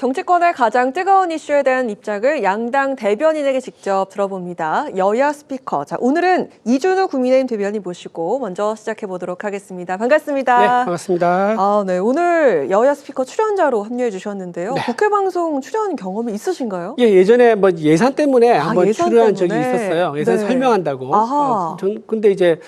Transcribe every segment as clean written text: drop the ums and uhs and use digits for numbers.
정치권의 가장 뜨거운 이슈에 대한 입장을 양당 대변인에게 직접 들어봅니다. 여야 스피커. 자, 오늘은 이준우 국민의힘 대변인 모시고 먼저 시작해 보도록 하겠습니다. 반갑습니다. 네, 반갑습니다. 네. 오늘 여야 스피커 출연자로 합류해 주셨는데요. 네. 국회 방송 출연 경험이 있으신가요? 예, 예전에 뭐 예산 때문에 한번 예산 출연한 때문에. 적이 있었어요. 예산 네. 설명한다고. 아하. 근데 이제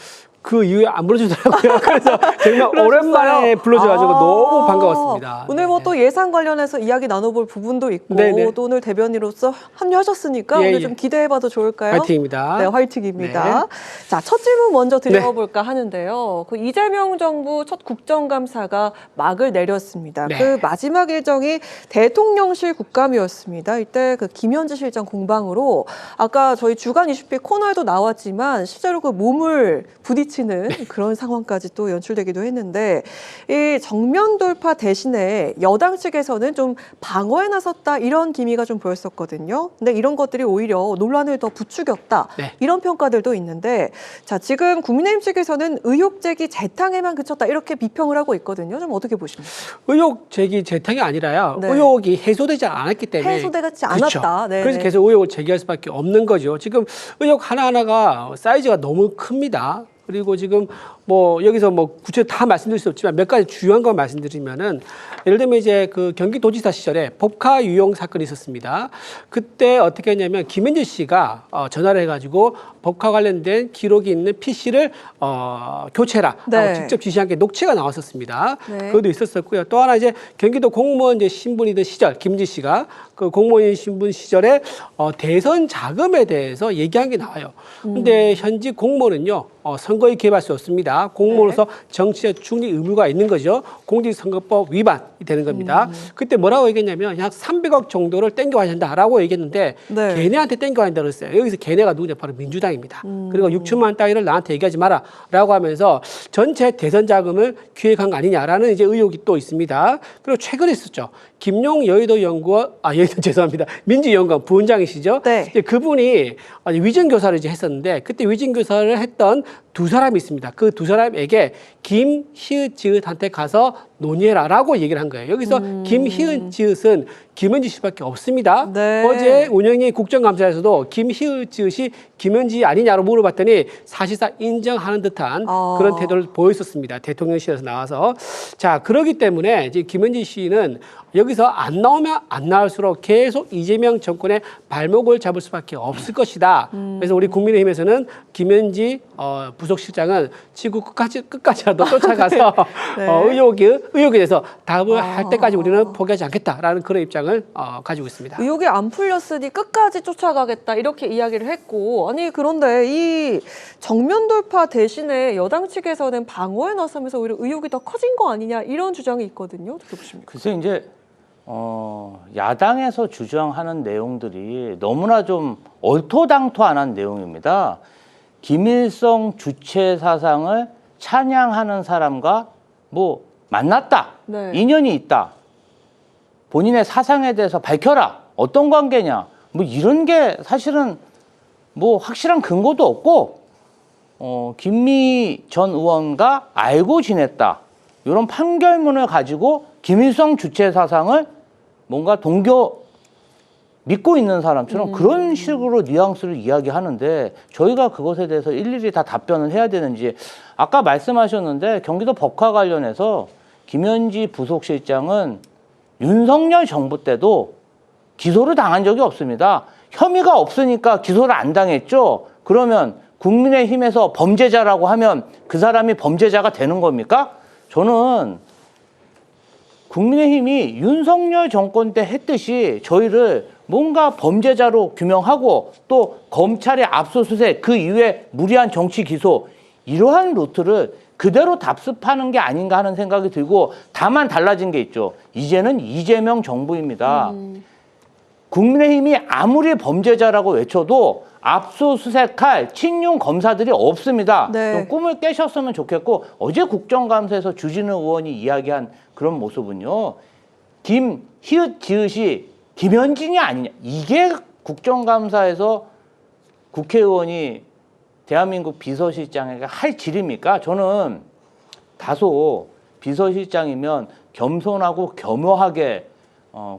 그 이후에 안 불러주더라고요. 그래서 정말 오랜만에 불러줘가지고 너무 반가웠습니다. 오늘 뭐 또 예산 관련해서 이야기 나눠볼 부분도 있고 네네. 또 오늘 대변인으로서 합류하셨으니까 예, 오늘 예. 좀 기대해봐도 좋을까요? 화이팅입니다. 네, 화이팅입니다. 네. 자, 첫 질문 먼저 드려볼까 하는데요. 그 이재명 정부 첫 국정감사가 막을 내렸습니다. 네. 그 마지막 일정이 대통령실 국감이었습니다. 이때 그 김현지 실장 공방으로 아까 저희 주간 이슈픽 코너에도 나왔지만 실제로 그 몸을 부딪히는 그런 상황까지 또 연출되기도 했는데 이 정면 돌파 대신에 여당 측에서는 좀 방어에 나섰다 이런 기미가 좀 보였었거든요. 근데 이런 것들이 오히려 논란을 더 부추겼다. 네. 이런 평가들도 있는데 자, 지금 국민의힘 측에서는 의혹 제기 재탕에만 그쳤다 이렇게 비평을 하고 있거든요. 좀 어떻게 보십니까? 의혹 제기 재탕이 아니라요. 네. 의혹이 해소되지 않았기 때문에. 해소되지 그렇죠. 않았다. 네. 그래서 계속 의혹을 제기할 수밖에 없는 거죠. 지금 의혹 하나하나가 사이즈가 너무 큽니다. 그리고 지금 뭐 여기서 뭐 구체적으로 다 말씀드릴 수 없지만 몇 가지 중요한 거 말씀드리면은 예를 들면 이제 그 경기도지사 시절에 법카 유용 사건이 있었습니다. 그때 어떻게 했냐면 김현지 씨가 전화를 해가지고 법카 관련된 기록이 있는 PC를 교체해라 네. 라고 직접 지시한 게 녹취가 나왔었습니다. 네. 그것도 있었었고요. 또 하나 이제 경기도 공무원 이제 신분이던 시절 김현지 씨가 그 공무원 신분 시절에 대선 자금에 대해서 얘기한 게 나와요. 근데 현직 공무원은요 선거에 개입할 수 없습니다. 공무원으로서 정치적 중립 의무가 있는 거죠. 공직선거법 위반이 되는 겁니다. 그때 뭐라고 얘기했냐면 약 300억 정도를 땡겨와야 한다라고 얘기했는데 네. 걔네한테 땡겨와야 한다고 그랬어요. 여기서 걔네가 누구냐 바로 민주당입니다. 그리고 6천만 원 따위를 나한테 얘기하지 마라라고 하면서 전체 대선 자금을 기획한 거 아니냐라는 이제 의혹이 또 있습니다. 그리고 최근에 있었죠. 김용 여의도 연구원 여의도 죄송합니다. 민주연구원 부원장이시죠. 네. 이제 그분이 위증 교사를 이제 했었는데 그때 위증 교사를 했던 두 사람이 있습니다. 그 두 사람에게 김희읒한테 가서 논의해라라고 얘기를 한 거예요. 여기서 김희읒은 김현지 씨밖에 없습니다. 네. 어제 운영위 국정감사에서도 김희읒이 김현지 아니냐로 물어봤더니 사실상 인정하는 듯한 그런 태도를 보였었습니다. 대통령실에서 나와서. 자, 그렇기 때문에 이제 김현지 씨는 여기서 안 나오면 안 나올수록 계속 이재명 정권의 발목을 잡을 수밖에 없을 것이다. 그래서 우리 국민의힘에서는 김현지 부속실장은 지구 끝까지라도 쫓아가서 네. 의혹에 대해서 답을 할 때까지 우리는 포기하지 않겠다라는 그런 입장을 가지고 있습니다. 의혹이 안 풀렸으니 끝까지 쫓아가겠다 이렇게 이야기를 했고 아니 그런데 이 정면 돌파 대신에 여당 측에서는 방어에 나서면서 오히려 의혹이 더 커진 거 아니냐 이런 주장이 있거든요. 어떻게 보십니까? 글쎄 이제 야당에서 주장하는 내용들이 너무나 좀 얼토당토안한 내용입니다. 김일성 주체 사상을 찬양하는 사람과 뭐 만났다, 네. 인연이 있다, 본인의 사상에 대해서 밝혀라, 어떤 관계냐, 뭐 이런 게 사실은 뭐 확실한 근거도 없고 김미 전 의원과 알고 지냈다 이런 판결문을 가지고 김일성 주체 사상을 뭔가 믿고 있는 사람처럼 그런 식으로 뉘앙스를 이야기하는데 저희가 그것에 대해서 일일이 다 답변을 해야 되는지 아까 말씀하셨는데 경기도 법카 관련해서 김현지 부속실장은 윤석열 정부 때도 기소를 당한 적이 없습니다. 혐의가 없으니까 기소를 안 당했죠. 그러면 국민의힘에서 범죄자라고 하면 그 사람이 범죄자가 되는 겁니까? 저는 국민의힘이 윤석열 정권 때 했듯이 저희를 뭔가 범죄자로 규명하고 또 검찰의 압수수색 그 이후에 무리한 정치 기소 이러한 루트를 그대로 답습하는 게 아닌가 하는 생각이 들고 다만 달라진 게 있죠. 이제는 이재명 정부입니다. 국민의힘이 아무리 범죄자라고 외쳐도 압수수색할 친윤 검사들이 없습니다. 네. 좀 꿈을 깨셨으면 좋겠고 어제 국정감사에서 주진우 의원이 이야기한 그런 모습은요. 김희읒이 김현진이 아니냐. 이게 국정감사에서 국회의원이 대한민국 비서실장에게 할 질입니까? 저는 다소 비서실장이면 겸손하고 겸허하게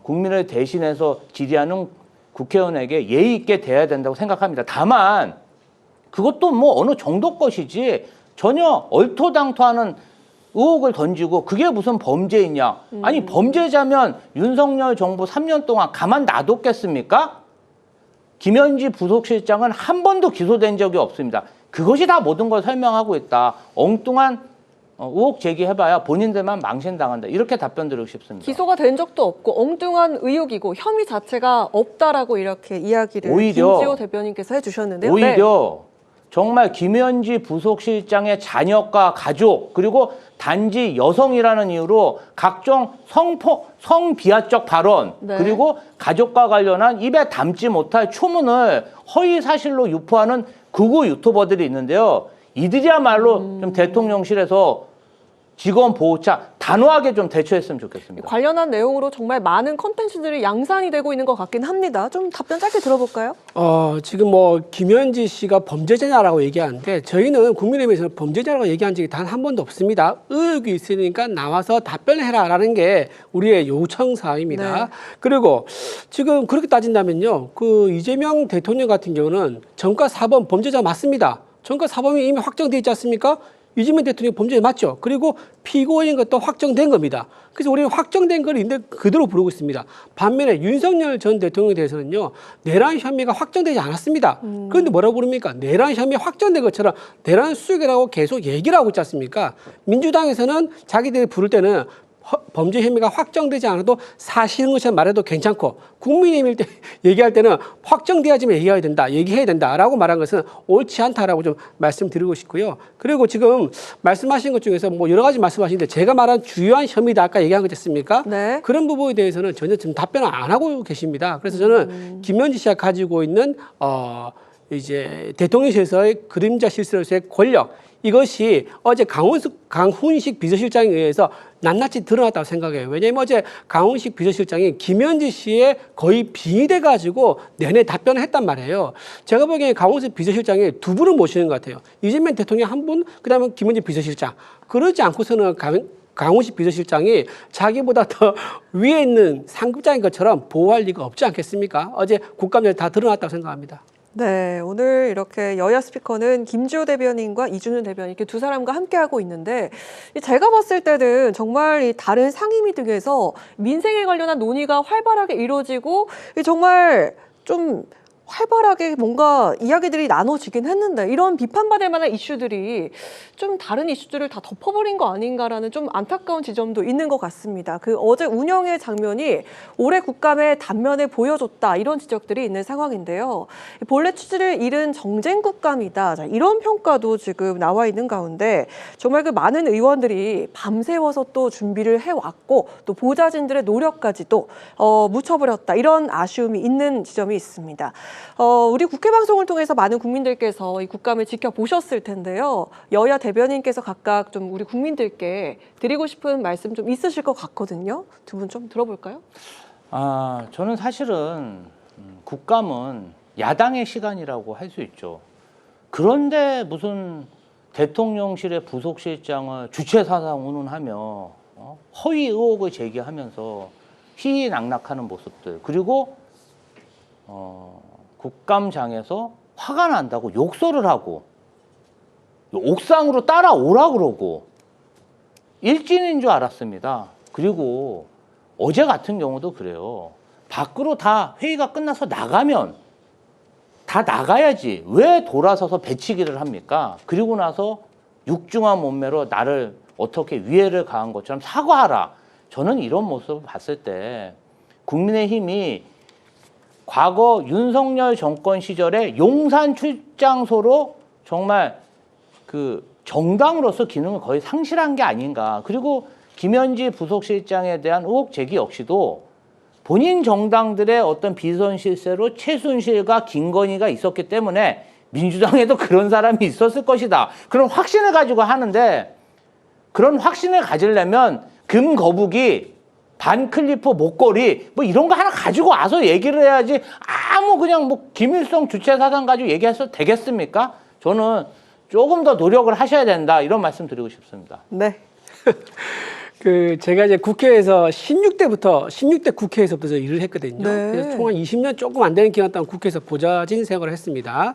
국민을 대신해서 질의하는 국회의원에게 예의 있게 대해야 된다고 생각합니다. 다만 그것도 뭐 어느 정도 것이지 전혀 얼토당토하는 의혹을 던지고 그게 무슨 범죄이냐. 아니 범죄자면 윤석열 정부 3년 동안 가만 놔뒀겠습니까? 김현지 부속실장은 한 번도 기소된 적이 없습니다. 그것이 다 모든 걸 설명하고 있다. 엉뚱한 의혹 제기해봐야 본인들만 망신당한다. 이렇게 답변 드리고 싶습니다. 기소가 된 적도 없고 엉뚱한 의혹이고 혐의 자체가 없다라고 이렇게 이야기를 오히려, 김지호 대변인께서 해주셨는데요. 오히려 정말 김현지 부속실장의 자녀과 가족 그리고 단지 여성이라는 이유로 각종 성비하적 발언 네. 그리고 가족과 관련한 입에 담지 못할 추문을 허위 사실로 유포하는 극우 유튜버들이 있는데요. 이들이야말로 좀 대통령실에서 직원 보호차 단호하게 좀 대처했으면 좋겠습니다. 관련한 내용으로 정말 많은 컨텐츠들이 양산이 되고 있는 것 같긴 합니다. 좀 답변 짧게 들어볼까요? 지금 뭐 김현지 씨가 범죄자냐라고 얘기하는데 저희는 국민의힘에서는 범죄자라고 얘기한 적이 단 한 번도 없습니다. 의혹이 있으니까 나와서 답변해라라는 게 우리의 요청사항입니다. 네. 그리고 지금 그렇게 따진다면요, 그 이재명 대통령 같은 경우는 전과 사범 범죄자 맞습니다. 전과 사범이 이미 확정돼 있지 않습니까? 이재명 대통령 범죄자 맞죠? 그리고 피고인 것도 확정된 겁니다. 그래서 우리는 확정된 걸 있는데 그대로 부르고 있습니다. 반면에 윤석열 전 대통령에 대해서는요, 내란 혐의가 확정되지 않았습니다. 그런데 뭐라고 부릅니까? 내란 혐의 확정된 것처럼 내란 수색이라고 계속 얘기를 하고 있지 않습니까? 민주당에서는 자기들이 부를 때는 범죄 혐의가 확정되지 않아도 사실인 것처럼 말해도 괜찮고 국민의힘일 때 얘기할 때는 확정돼야지만 얘기해야 된다라고 말한 것은 옳지 않다라고 좀 말씀드리고 싶고요. 그리고 지금 말씀하신 것 중에서 뭐 여러 가지 말씀하시는데 제가 말한 주요한 혐의다 아까 얘기한 것 됐습니까? 네. 그런 부분에 대해서는 전혀 지금 답변을 안 하고 계십니다. 그래서 저는 김현지 씨가 가지고 있는 이제 대통령실에서의 그림자 실세로서의 권력 이것이 어제 강훈식 비서실장에 의해서 낱낱이 드러났다고 생각해요. 왜냐하면 어제 강훈식 비서실장이 김현지 씨의 거의 빙의돼 가지고 내내 답변을 했단 말이에요. 제가 보기에 강훈식 비서실장이 두 분을 모시는 것 같아요. 이재명 대통령 한 분, 그다음에 김현지 비서실장. 그러지 않고서는 강훈식 비서실장이 자기보다 더 위에 있는 상급자인 것처럼 보호할 리가 없지 않겠습니까? 어제 국감에 다 드러났다고 생각합니다. 네, 오늘 이렇게 여야 스피커는 김지호 대변인과 이준우 대변인 이렇게 두 사람과 함께하고 있는데 제가 봤을 때는 정말 이 다른 상임위 등에서 민생에 관련한 논의가 활발하게 이루어지고 정말 좀 활발하게 뭔가 이야기들이 나눠지긴 했는데 이런 비판받을 만한 이슈들이 좀 다른 이슈들을 다 덮어버린 거 아닌가라는 좀 안타까운 지점도 있는 것 같습니다. 그 어제 운영의 장면이 올해 국감의 단면에 보여줬다 이런 지적들이 있는 상황인데요. 본래 취지를 잃은 정쟁 국감이다. 자, 이런 평가도 지금 나와 있는 가운데 정말 그 많은 의원들이 밤새워서 또 준비를 해왔고 또 보좌진들의 노력까지도 묻혀버렸다. 이런 아쉬움이 있는 지점이 있습니다. 우리 국회 방송을 통해서 많은 국민들께서 이 국감을 지켜보셨을 텐데요. 여야 대변인께서 각각 좀 우리 국민들께 드리고 싶은 말씀 좀 있으실 것 같거든요. 두 분 좀 들어볼까요? 저는 사실은 국감은 야당의 시간이라고 할 수 있죠. 그런데 무슨 대통령실의 부속실장을 주체 사상 운운하며 허위 의혹을 제기하면서 희희낙낙하는 모습들 그리고 국감장에서 화가 난다고 욕설을 하고 옥상으로 따라오라 그러고 일진인 줄 알았습니다. 그리고 어제 같은 경우도 그래요. 밖으로 다 회의가 끝나서 나가면 다 나가야지 왜 돌아서서 배치기를 합니까? 그리고 나서 육중한 몸매로 나를 어떻게 위해를 가한 것처럼 사과하라. 저는 이런 모습을 봤을 때 국민의힘이 과거 윤석열 정권 시절에 용산 출장소로 정말 그 정당으로서 기능을 거의 상실한 게 아닌가. 그리고 김현지 부속실장에 대한 의혹 제기 역시도 본인 정당들의 어떤 비선 실세로 최순실과 김건희가 있었기 때문에 민주당에도 그런 사람이 있었을 것이다. 그런 확신을 가지고 하는데 그런 확신을 가지려면 금거북이 반클리프 목걸이 뭐 이런 거 하나 가지고 와서 얘기를 해야지 아무 그냥 뭐 김일성 주체 사상 가지고 얘기해서 되겠습니까? 저는 조금 더 노력을 하셔야 된다 이런 말씀 드리고 싶습니다. 네. 제가 이제 국회에서 16대 국회에서부터 저 일을 했거든요. 네. 그래서 총 한 20년 조금 안 되는 기간 동안 국회에서 보좌진 생활을 했습니다.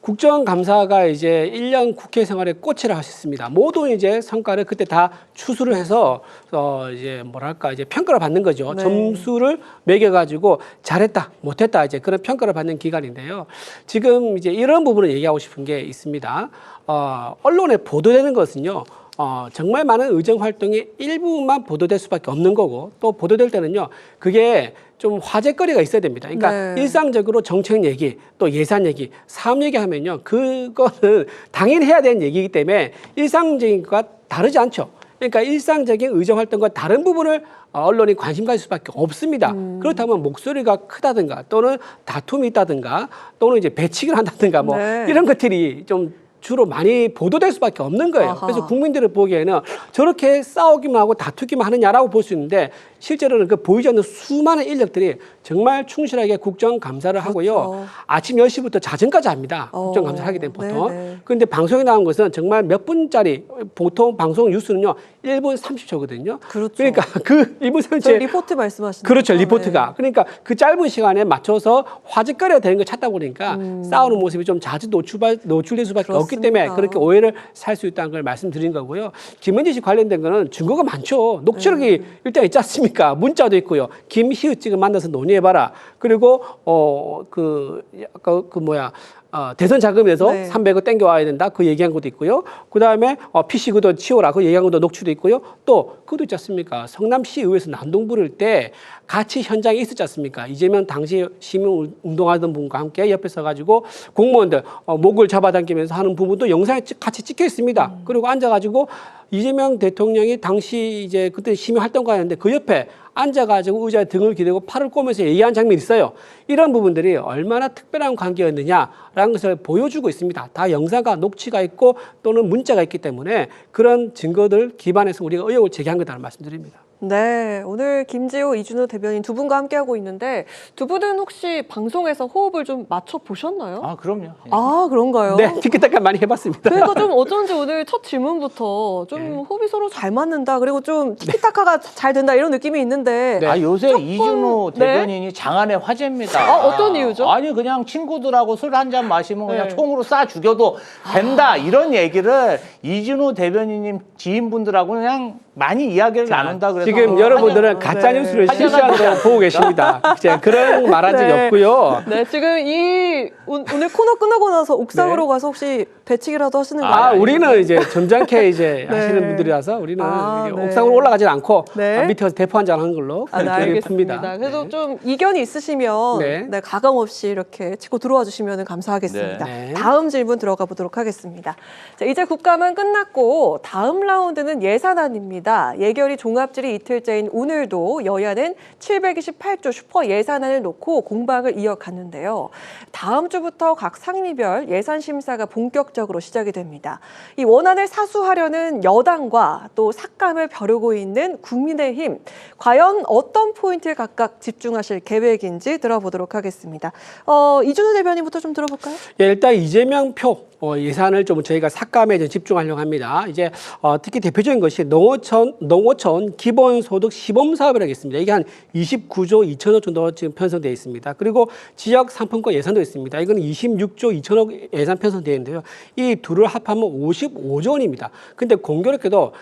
국정감사가 이제 1년 국회 생활의 꽃이라 하셨습니다. 모든 이제 성과를 그때 다 추수를 해서 이제 뭐랄까 이제 평가를 받는 거죠. 네. 점수를 매겨가지고 잘했다, 못했다 이제 그런 평가를 받는 기간인데요. 지금 이제 이런 부분을 얘기하고 싶은 게 있습니다. 언론에 보도되는 것은요. 정말 많은 의정 활동이 일부만 보도될 수밖에 없는 거고 또 보도될 때는요. 그게 좀 화제거리가 있어야 됩니다. 그러니까 네. 일상적으로 정책 얘기, 또 예산 얘기, 사업 얘기하면요. 그거는 당연히 해야 되는 얘기이기 때문에 일상적인 것과 다르지 않죠. 그러니까 일상적인 의정 활동과 다른 부분을 언론이 관심 가질 수밖에 없습니다. 그렇다면 목소리가 크다든가 또는 다툼이 있다든가 또는 이제 배치기를 한다든가 뭐 네. 이런 것들이 좀 주로 많이 보도될 수밖에 없는 거예요. 아하. 그래서 국민들을 보기에는 저렇게 싸우기만 하고 다투기만 하느냐라고 볼 수 있는데 실제로는 그 보이지 않는 수많은 인력들이 정말 충실하게 국정감사를 하고요. 아침 10시부터 자정까지 합니다. 국정감사를 하게 되면 보통. 네네. 그런데 방송에 나온 것은 정말 몇 분짜리 보통 방송 뉴스는요. 1분 30초거든요. 그렇죠. 그러니까 그 1분 저 30초에 리포트 말씀하시는 그렇죠. 거죠? 리포트가. 그러니까 그 짧은 시간에 맞춰서 화제거리가 되는 걸 찾다 보니까 싸우는 모습이 좀 자주 노출될 수밖에 없기 때문에 그렇습니다. 그렇게 오해를 살 수 있다는 걸 말씀드린 거고요. 김현지 씨 관련된 거는 증거가 많죠. 녹취록이 일단 있지 않습니까? 문자도 있고요. 김희우 씨가 만나서 논의해봐라. 그리고 대선 자금에서 네. 300억 땡겨와야 된다. 그 얘기한 것도 있고요. 그다음에 PC 그도 치워라. 그 얘기한 것도 녹취도 있고요. 또 그것도 있지 않습니까? 성남시의회에서 난동 부를 때 같이 현장에 있었지 않습니까? 이재명 당시 시민 운동하던 분과 함께 옆에 서가지고 공무원들 목을 잡아당기면서 하는 부분도 영상에 같이 찍혀 있습니다. 그리고 앉아가지고 이재명 대통령이 당시 이제 그때 시민 활동가였는데 그 옆에 앉아가지고 의자에 등을 기대고 팔을 꼬면서 얘기한 장면이 있어요. 이런 부분들이 얼마나 특별한 관계였느냐라는 것을 보여주고 있습니다. 다 영상과 녹취가 있고 또는 문자가 있기 때문에 그런 증거들 기반해서 우리가 의혹을 제기한 거다라는 말씀드립니다. 네, 오늘 김지호, 이준호 대변인 두 분과 함께하고 있는데 두 분은 혹시 방송에서 호흡을 좀 맞춰 보셨나요? 아, 그럼요. 예. 아, 그런가요? 네, 티키타카 많이 해봤습니다. 그러니까 좀 어쩐지 오늘 첫 질문부터 좀 네. 호흡이 서로 잘 맞는다. 그리고 좀 티키타카가 잘 된다 이런 느낌이 있는데 네. 아, 요새 이준호 네. 대변인이 장안의 화제입니다. 어떤 이유죠? 아니, 그냥 친구들하고 술 한 잔 마시면 그냥 네. 총으로 쏴 죽여도 된다. 이런 얘기를 이준호 대변인님 지인분들하고 그냥 많이 이야기를 나눈다 그래서 지금 여러분들은 가짜 뉴스를 네. 실시간으로 보고 계십니다. 이제 그런 말한 적이 네. 없고요. 네, 지금 오늘 코너 끝나고 나서 옥상으로 가서 혹시 배치기라도 하시는 거예요? 우리는 이제 점잖게 이제 네. 하시는 분들이라서 우리는 이게 네. 옥상으로 올라가지 않고 네. 밑에 가서 대포 한잔 하는 걸로 네, 그렇게 알겠습니다. 풉니다. 그래도 네. 좀 이견이 있으시면 네. 네, 가감 없이 이렇게 치고 들어와 주시면 감사하겠습니다. 네. 다음 질문 들어가 보도록 하겠습니다. 자, 이제 국감은 끝났고 다음 라운드는 예산안입니다. 예결위 종합질이 이틀째인 오늘도 여야는 728조 슈퍼 예산안을 놓고 공방을 이어갔는데요. 다음 주부터 각 상임위별 예산 심사가 본격적으로 시작이 됩니다. 이 원안을 사수하려는 여당과 또 삭감을 벼르고 있는 국민의힘, 과연 어떤 포인트에 각각 집중하실 계획인지 들어보도록 하겠습니다. 이준호 대변인부터 좀 들어볼까요? 예, 일단 이재명 표 예산을 좀 저희가 삭감에 좀 집중하려고 합니다. 이제 특히 대표적인 것이 농어촌 기본소득 시범 사업이라고 있습니다. 이게 한 29조 2천억 정도 지금 편성되어 있습니다. 그리고 지역 상품권 예산도 있습니다. 이건 26조 2천억 예산 편성되어 있는데요. 이 둘을 합하면 55조 원입니다. 근데 공교롭게도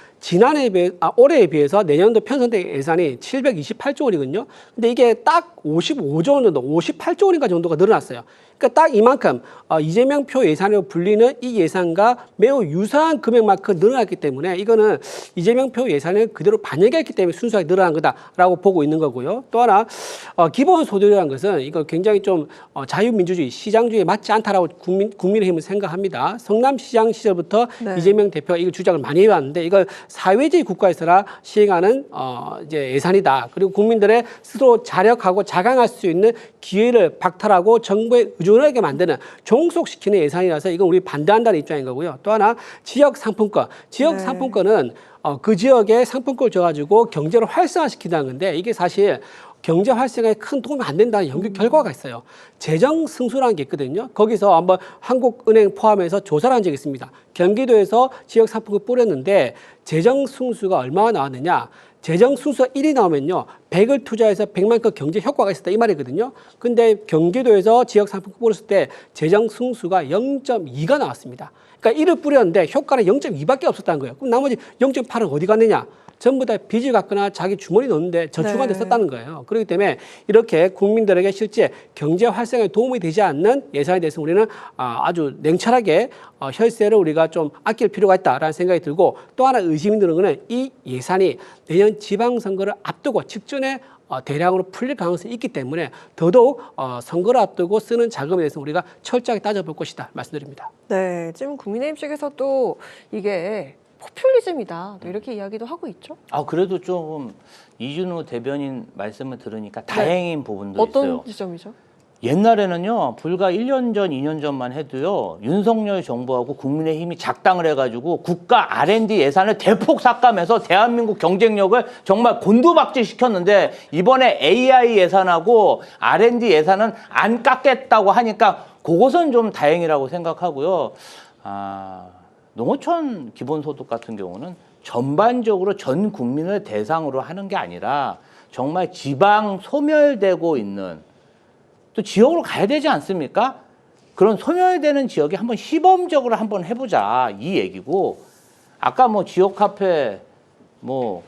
올해에 비해서 내년도 편성된 예산이 728조 원이거든요. 근데 이게 딱 55조 원 정도, 58조 원인가 정도가 늘어났어요. 그러니까 딱 이만큼 이재명 표 예산으로 불리는 이 예산과 매우 유사한 금액만큼 늘어났기 때문에 이거는 이재명 표 예산을 그대로 반영했기 때문에 순수하게 늘어난 거다라고 보고 있는 거고요. 또 하나 기본소득이라는 것은 이거 굉장히 좀 자유민주주의, 시장주의에 맞지 않다라고 국민의힘은 생각합니다. 성남시장 시절부터 네. 이재명 대표가 이걸 주장을 많이 해왔는데 이걸 사회주의 국가에서나 시행하는 이제 예산이다. 그리고 국민들의 스스로 자력하고 자강할 수 있는 기회를 박탈하고 정부에 의존하게 만드는 종속시키는 예산이라서 이건 우리 반대한다는 입장인 거고요. 또 하나 지역 상품권. 지역 네. 상품권은 그 지역에 상품권을 줘가지고 경제를 활성화시킨다는 건데 이게 사실 경제 활성화에 큰 도움이 안 된다는 연구 결과가 있어요. 재정 승수라는 게 있거든요. 거기서 한번 한국은행 포함해서 조사를 한 적이 있습니다. 경기도에서 지역 상품을 뿌렸는데 재정 승수가 얼마나 나왔느냐? 재정 순수가 1이 나오면요, 100을 투자해서 100만큼 경제 효과가 있었다 이 말이거든요. 근데 경기도에서 지역 상품 뿌렸을 때 재정 순수가 0.2가 나왔습니다. 그러니까 1을 뿌렸는데 효과는 0.2밖에 없었다는 거예요. 그럼 나머지 0.8은 어디 갔느냐? 전부 다 빚을 갖거나 자기 주머니 넣는데 저축한테 썼다는 거예요. 그렇기 때문에 이렇게 국민들에게 실제 경제 활성화에 도움이 되지 않는 예산에 대해서 우리는 아주 냉철하게 혈세를 우리가 좀 아낄 필요가 있다라는 생각이 들고, 또 하나 의심이 드는 거는 이 예산이 내년 지방선거를 앞두고 직전에 대량으로 풀릴 가능성이 있기 때문에 더더욱 선거를 앞두고 쓰는 자금에 대해서 우리가 철저하게 따져볼 것이다 말씀드립니다. 네, 지금 국민의힘 측에서도 이게 포퓰리즘이다, 또 이렇게 이야기도 하고 있죠. 그래도 좀 이준우 대변인 말씀을 들으니까 다행인 부분도 어떤 있어요. 지점이죠? 옛날에는요, 불과 1년 전, 2년 전만 해도요, 윤석열 정부하고 국민의힘이 작당을 해가지고 국가 R&D 예산을 대폭 삭감해서 대한민국 경쟁력을 정말 곤두박질시켰는데, 이번에 AI 예산하고 R&D 예산은 안 깎겠다고 하니까 그것은 좀 다행이라고 생각하고요. 농어촌 기본소득 같은 경우는 전반적으로 전 국민을 대상으로 하는 게 아니라 정말 지방 소멸되고 있는, 또 지역으로 가야 되지 않습니까? 그런 소멸되는 지역에 한번 시범적으로 한번 해보자 이 얘기고, 아까 뭐 지역 카페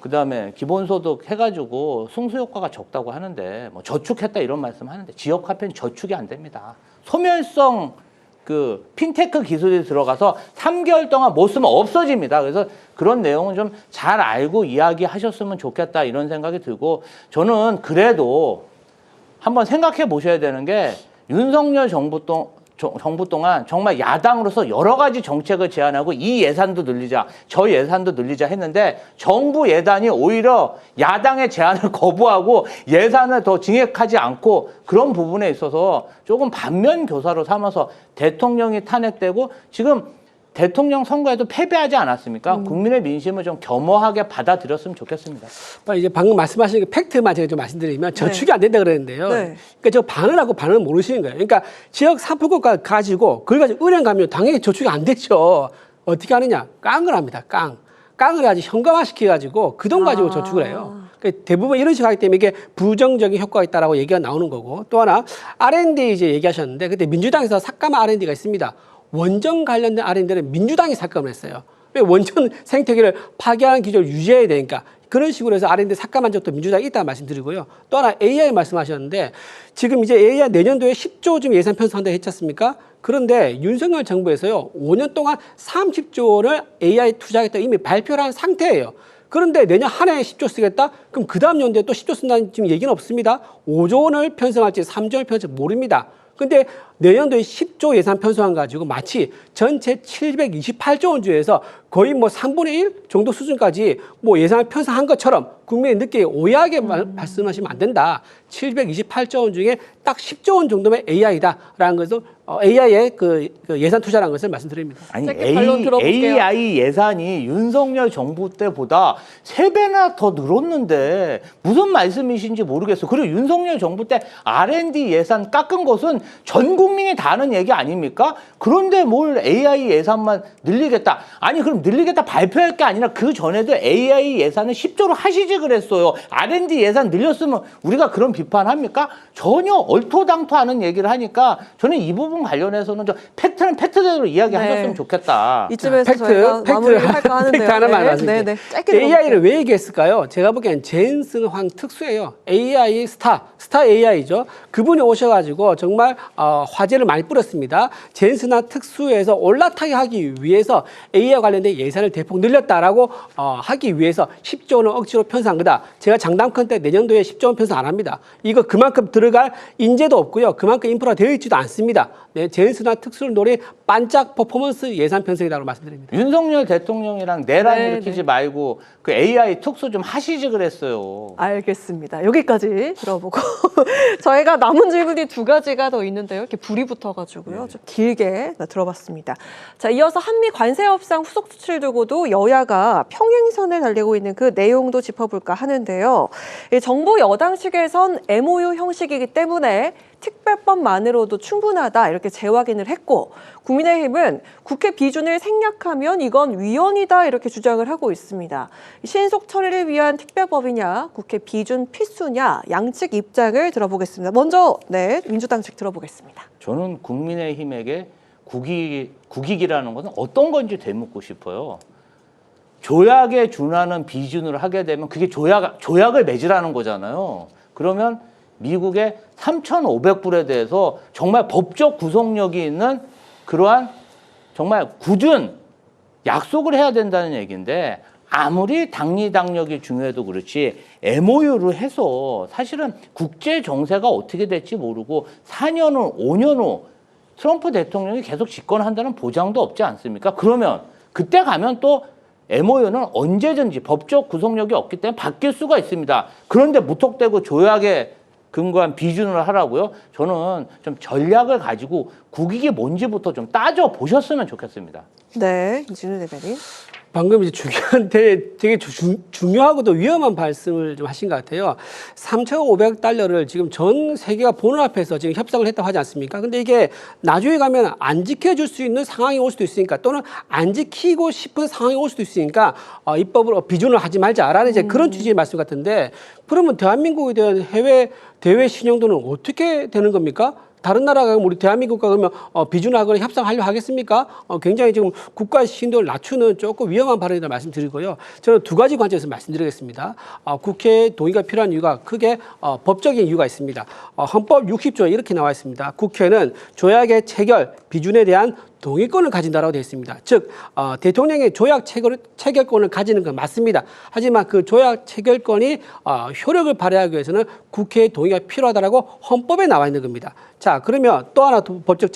그다음에 기본소득 해가지고 승수 효과가 적다고 하는데, 뭐 저축했다 이런 말씀 하는데, 지역 카페는 저축이 안 됩니다. 소멸성 핀테크 기술이 들어가서 3개월 동안 못 쓰면 없어집니다. 그래서 그런 내용은 좀 잘 알고 이야기하셨으면 좋겠다 이런 생각이 들고, 저는 그래도 한번 생각해 보셔야 되는 게, 윤석열 정부 동안 정말 야당으로서 여러 가지 정책을 제안하고 이 예산도 늘리자, 저 예산도 늘리자 했는데, 정부 예산이 오히려 야당의 제안을 거부하고 예산을 더 증액하지 않고, 그런 부분에 있어서 조금 반면 교사로 삼아서 대통령이 탄핵되고 지금 대통령 선거에도 패배하지 않았습니까? 국민의 민심을 좀 겸허하게 받아들였으면 좋겠습니다. 이제 방금 말씀하신 그 팩트만 제가 좀 말씀드리면, 저축이 안 된다 그랬는데요. 네. 그러니까 저 반응하고 반응을 모르시는 거예요. 그러니까 지역 상품권 가지고 그걸 가지고 은행 가면 당연히 저축이 안 됐죠. 어떻게 하느냐? 깡을 합니다. 깡을 아주 현금화 시켜가지고 그 돈 가지고 저축을 해요. 그러니까 대부분 이런 식으로 하기 때문에 이게 부정적인 효과가 있다라고 얘기가 나오는 거고, 또 하나 R&D 이제 얘기하셨는데, 그때 민주당에서 삭감 R&D가 있습니다. 원전 관련된 R&D는 민주당이 삭감을 했어요. 왜? 원전 생태계를 파괴하는 기조를 유지해야 되니까. 그런 식으로 해서 R&D 삭감한 적도 민주당이 있다는 말씀드리고요. 또 하나 AI 말씀하셨는데, 지금 이제 AI 내년도에 10조 좀 예산 편성한다고 했지 않습니까? 그런데 윤석열 정부에서요, 5년 동안 30조 원을 AI 투자하겠다 이미 발표를 한 상태예요. 그런데 내년 한 해에 10조 쓰겠다? 그럼 그 다음 연도에 또 10조 쓴다는 지금 얘기는 없습니다. 5조 원을 편성할지 3조 원을 편성할지 모릅니다. 근데 내년도에 10조 예산 편성한 가지고 마치 전체 728조 원 중에서 거의 뭐 3분의 1 정도 수준까지 뭐 예산을 편성한 것처럼 국민이 늦게 오해하게 말씀하시면 안 된다. 728조 원 중에 딱 10조 원 정도면 AI다라는 것을 AI의 그 예산 투자라는 것을 말씀드립니다. 아니, 반론 들어볼게요. AI 예산이 윤석열 정부 때보다 3배나 더 늘었는데 무슨 말씀이신지 모르겠어요. 그리고 윤석열 정부 때 R&D 예산 깎은 것은 전 국민이 다 아는 얘기 아닙니까? 그런데 뭘 AI 예산만 늘리겠다. 아니, 그럼 늘리겠다 발표할 게 아니라 그 전에도 AI 예산을 10조로 하시지 그랬어요. R&D 예산 늘렸으면 우리가 그런 비판합니까? 전혀 얼토당토하는 얘기를 하니까 저는 이 부분 관련해서는 팩트는 팩트대로 이야기하셨으면 좋겠다. 이쯤에서 저희가 마무리를 할까 하는데요. 팩트 하나만 말씀드릴게요. 네. 짧게 AI를 왜 얘기했을까요? 제가 보기엔 제인슨 황 특수예요. AI 스타 AI죠. 그분이 오셔가지고 정말 화제를 많이 뿌렸습니다. 제인슨 황 특수에서 올라타게 하기 위해서 AI와 관련된 예산을 대폭 늘렸다라고 하기 위해서 10조 원을 억지로 편성한 거다. 제가 장담컨대 내년도에 10조 원 편성 안 합니다. 이거 그만큼 들어갈 인재도 없고요. 그만큼 인프라 되어 있지도 않습니다. 네, 제인슨 황 특수를 노린 반짝 퍼포먼스 예산 편성이라고 말씀드립니다. 윤석열 대통령이랑 내란 네, 일으키지 말고 그 AI 특수 좀 하시지 그랬어요. 알겠습니다. 여기까지 들어보고 저희가 남은 질문이 두 가지가 더 있는데요. 이렇게 불이 붙어가지고요. 좀 길게 들어봤습니다. 자, 이어서 한미 관세 협상 후속 조치를 두고도 여야가 평행선에 달리고 있는 그 내용도 짚어볼까 하는데요. 이 정부 여당 측에선 MOU 형식이기 때문에 특별법만으로도 충분하다 이렇게 재확인을 했고 국민의힘은 국회 비준을 생략하면 이건 위헌이다 이렇게 주장을 하고 있습니다. 신속 처리를 위한 특별법이냐 국회 비준 필수냐 양측 입장을 들어보겠습니다. 먼저 민주당 측 들어보겠습니다. 저는 국민의힘에게 국익이라는 것은 어떤 건지 되묻고 싶어요. 조약에 준하는 비준으로 하게 되면 그게 조약을 맺으라는 거잖아요. 그러면 미국의 3,500불에 대해서 정말 법적 구속력이 있는 그러한 정말 굳은 약속을 해야 된다는 얘기인데 아무리 당리당력이 중요해도 그렇지 MOU를 해서 사실은 국제 정세가 어떻게 될지 모르고 4년 후, 5년 후 트럼프 대통령이 계속 집권한다는 보장도 없지 않습니까? 그러면 그때 가면 또 MOU는 언제든지 법적 구속력이 없기 때문에 바뀔 수가 있습니다. 그런데 무턱대고 조약에 근거한 비준을 하라고요? 저는 좀 전략을 가지고 국익이 뭔지부터 좀 따져 보셨으면 좋겠습니다. 네, 이진우 대변인. 방금 이제 되게 중요하고도 위험한 말씀을 좀 하신 것 같아요. 3,500달러를 지금 전 세계가 보는 앞에서 지금 협상을 했다고 하지 않습니까? 근데 이게 나중에 가면 안 지켜줄 수 있는 상황이 올 수도 있으니까 또는 안 지키고 싶은 상황이 올 수도 있으니까 입법으로 비준을 하지 말자라는 이제 그런 취지의 말씀 같은데 그러면 대한민국에 대한 해외 대외 신용도는 어떻게 되는 겁니까? 다른 나라가 우리 대한민국과 그러면 비준하거나 협상하려고 하겠습니까? 굉장히 지금 국가의 신도를 낮추는 조금 위험한 발언이다 말씀드리고요. 저는 두 가지 관점에서 말씀드리겠습니다. 국회 동의가 필요한 이유가 크게 법적인 이유가 있습니다. 헌법 60조에 이렇게 나와 있습니다. 국회는 조약의 체결, 비준에 대한 동의권을 가진다라고 되어 있습니다. 즉 대통령의 조약 체결권을 가지는 건 맞습니다. 하지만 그 조약 체결권이 효력을 발휘하기 위해서는 국회의 동의가 필요하다라고 헌법에 나와 있는 겁니다. 자, 그러면 또 하나 법적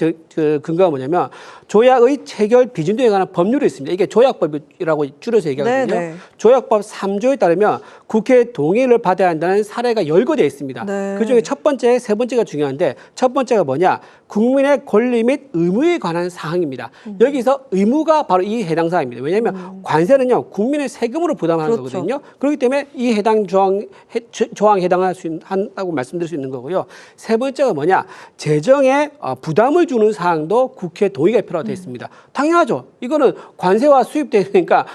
근거가 뭐냐면 조약의 체결 비준도에 관한 법률이 있습니다. 이게 조약법이라고 줄여서 얘기하거든요. 네네. 조약법 3조에 따르면 국회의 동의를 받아야 한다는 사례가 열거되어 있습니다. 네. 그중에 첫 번째, 세 번째가 중요한데 첫 번째가 뭐냐? 국민의 권리 및 의무에 관한 사항입니다. 여기서 의무가 바로 이 해당 사항입니다. 왜냐하면 관세는요 국민의 세금으로 부담하는 그렇죠. 거거든요. 그렇기 때문에 이 해당 조항에 해당할 수 한다고 말씀드릴 수 있는 거고요. 세 번째가 뭐냐? 재정에 부담을 주는 사항도 국회 동의가 필요하다 있습니다. 당연하죠. 이거는 관세와 수입되니까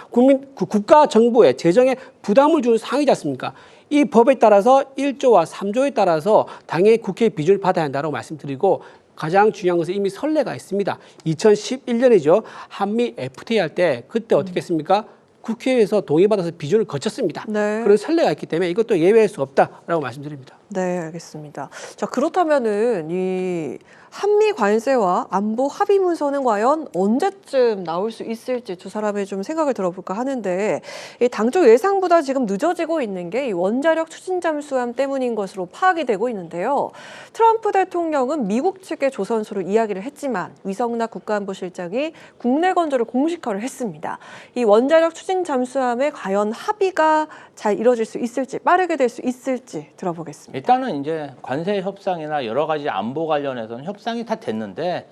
국가 정부의 재정에 부담을 주는 사항이지 않습니까? 이 법에 따라서 1조와 3조에 따라서 당연히 국회 비준을 받아야 한다고 말씀드리고 가장 중요한 것은 이미 선례가 있습니다. 2011년이죠. 한미 FTA 할 때 그때 어떻게 했습니까? 국회에서 동의받아서 비준을 거쳤습니다. 네. 그런 선례가 있기 때문에 이것도 예외할 수 없다라고 말씀드립니다. 네, 알겠습니다. 자, 그렇다면은 이 한미 관세와 안보 합의 문서는 과연 언제쯤 나올 수 있을지 두 사람의 좀 생각을 들어볼까 하는데 이 당초 예상보다 지금 늦어지고 있는 게 이 원자력 추진 잠수함 때문인 것으로 파악이 되고 있는데요. 트럼프 대통령은 미국 측의 조선소로 이야기를 했지만 위성락 국가안보실장이 국내 건조를 공식화를 했습니다. 이 원자력 추진 잠수함에 과연 합의가 잘 이뤄질 수 있을지 빠르게 될 수 있을지 들어보겠습니다. 일단은 이제 관세 협상이나 여러 가지 안보 관련해서는 협상이 다 됐는데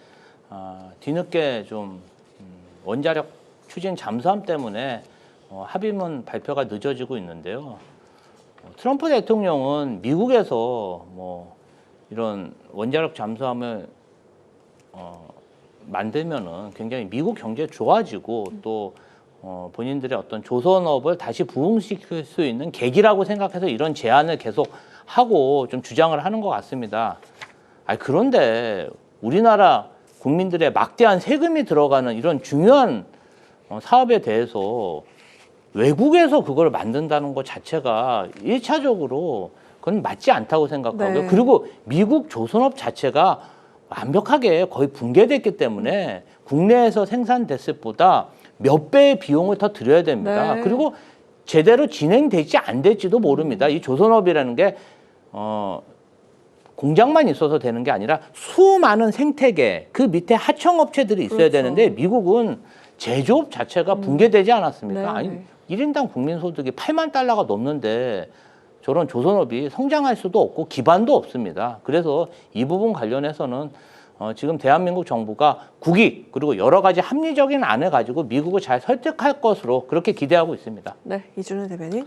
뒤늦게 좀 원자력 추진 잠수함 때문에 합의문 발표가 늦어지고 있는데요. 트럼프 대통령은 미국에서 뭐 이런 원자력 잠수함을 만들면은 굉장히 미국 경제 좋아지고 또 본인들의 어떤 조선업을 다시 부흥시킬 수 있는 계기라고 생각해서 이런 제안을 계속 하고 좀 주장을 하는 것 같습니다. 그런데 우리나라 국민들의 막대한 세금이 들어가는 이런 중요한 사업에 대해서 외국에서 그걸 만든다는 것 자체가 1차적으로 그건 맞지 않다고 생각하고요. 네. 그리고 미국 조선업 자체가 완벽하게 거의 붕괴됐기 때문에 국내에서 생산됐을 보다 몇 배의 비용을 더 들여야 됩니다. 네. 그리고 제대로 진행될지 안 될지도 모릅니다. 이 조선업이라는 게 공장만 있어서 되는 게 아니라 수많은 생태계 그 밑에 하청업체들이 있어야 그렇죠. 되는데 미국은 제조업 자체가 붕괴되지 않았습니까? 네. 아니 1인당 국민소득이 8만 달러가 넘는데 저런 조선업이 성장할 수도 없고 기반도 없습니다. 그래서 이 부분 관련해서는 지금 대한민국 정부가 국익 그리고 여러 가지 합리적인 안을 가지고 미국을 잘 설득할 것으로 그렇게 기대하고 있습니다. 네, 이준우 대변인.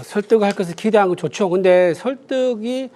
설득할 것을 기대하는 거 좋죠. 근데 설득이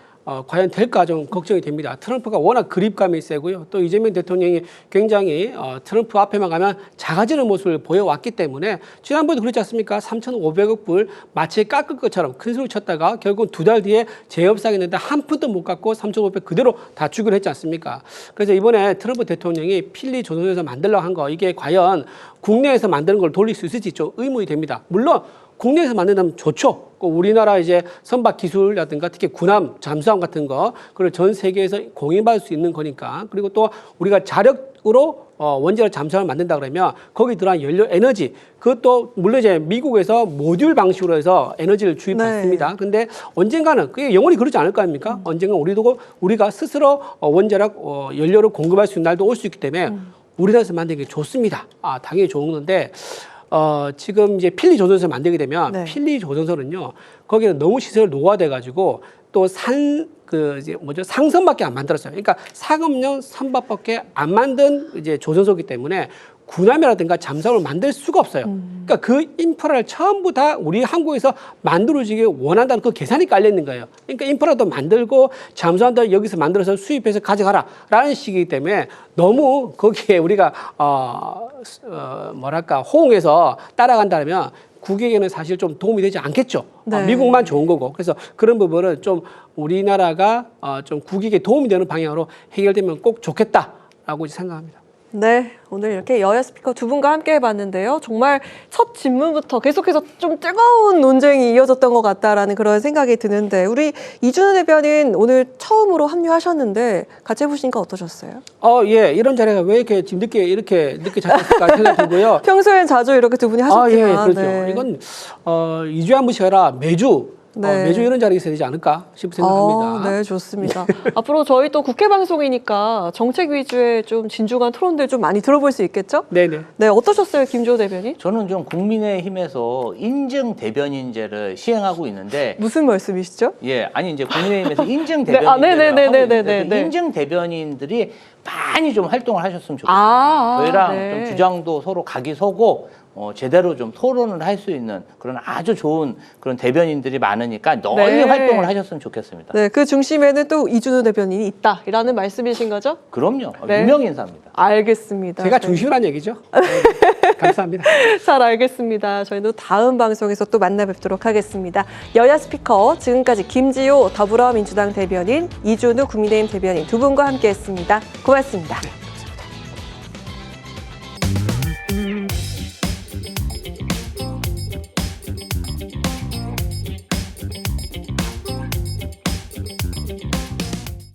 과연 될까 좀 걱정이 됩니다. 트럼프가 워낙 그립감이 세고요. 또 이재명 대통령이 굉장히 트럼프 앞에만 가면 작아지는 모습을 보여왔기 때문에 지난번에도 그랬지 않습니까? 3,500억 불 마치 깎을 것처럼 큰 소리 쳤다가 결국 2달 뒤에 재협상했는데 한 푼도 못 깎고 3,500 그대로 다 주기로 했지 않습니까? 그래서 이번에 트럼프 대통령이 필리 조선에서 만들려고 한 거 이게 과연 국내에서 만드는 걸 돌릴 수 있을지 좀 의문이 됩니다. 물론 국내에서 만든다면 좋죠. 우리나라 이제 선박 기술이라든가 특히 군함, 잠수함 같은 거 그걸 전 세계에서 공인받을 수 있는 거니까. 그리고 또 우리가 자력으로 원자력 잠수함을 만든다 그러면 거기 들어간 연료 에너지 그것도 물론 이제 미국에서 모듈 방식으로 해서 에너지를 주입받습니다. 네. 근데 언젠가는 그게 영원히 그러지 않을 거 아닙니까? 언젠가 우리가 스스로 원자력 연료를 공급할 수 있는 날도 올 수 있기 때문에 우리나라에서 만드는 게 좋습니다. 당연히 좋은 건데 지금 이제 필리 조선소를 만들게 되면 네. 필리 조선소는요 거기는 너무 시설 노화돼 가지고 또 상선밖에 안 만들었어요. 그러니까 상업용 선박밖에 안 만든 이제 조선소이기 때문에 군함이라든가 잠수함을 만들 수가 없어요. 그러니까 그 인프라를 전부 다 우리 한국에서 만들어지기 원한다는 그 계산이 깔려 있는 거예요. 그러니까 인프라도 만들고 잠수함도 여기서 만들어서 수입해서 가져가라라는 식이기 때문에 너무 거기에 우리가 호응해서 따라간다면 국익에는 사실 좀 도움이 되지 않겠죠. 네. 미국만 좋은 거고. 그래서 그런 부분은 좀 우리나라가 좀 국익에 도움이 되는 방향으로 해결되면 꼭 좋겠다라고 생각합니다. 네, 오늘 이렇게 여야 스피커 두 분과 함께 해봤는데요. 정말 첫 질문부터 계속해서 좀 뜨거운 논쟁이 이어졌던 것 같다라는 그런 생각이 드는데 우리 이준우 대변인 오늘 처음으로 합류하셨는데 같이 해보시니까 어떠셨어요? 예, 이런 자리가 왜 이렇게 지금 이렇게 늦게 잡혔을까 생각이 들고요. 평소엔 자주 이렇게 두 분이 하셨지만 예, 그렇죠. 네. 이건 2주에 한 번씩 아니라 매주 네. 매주 이런 자리가 있어야 되지 않을까 싶은 생각합니다. 네, 좋습니다. 앞으로 저희 또 국회 방송이니까 정책 위주의 좀 진중한 토론들 좀 많이 들어볼 수 있겠죠? 네네. 네, 어떠셨어요, 김주호 대변인? 저는 좀 국민의힘에서 인증 대변인제를 시행하고 있는데 무슨 말씀이시죠? 아니 이제 국민의힘에서 인증 네, 대변인제를 하고 있는데 그 네. 인증 대변인들이 많이 좀 활동을 하셨으면 좋겠습니다. 저희랑 네. 좀 주장도 서로 각이 서고 제대로 좀 토론을 할 수 있는 그런 아주 좋은 그런 대변인들이 많으니까 널리 네. 활동을 하셨으면 좋겠습니다. 네, 그 중심에는 또 이준우 대변인이 있다라는 말씀이신 거죠? 그럼요. 네. 유명 인사입니다. 알겠습니다. 제가 네. 중심이라는 얘기죠. 네, 감사합니다. 잘 알겠습니다. 저희도 다음 방송에서 또 만나 뵙도록 하겠습니다. 여야 스피커 지금까지 김지호 더불어민주당 대변인, 이준우 국민의힘 대변인 두 분과 함께했습니다. 고맙습니다.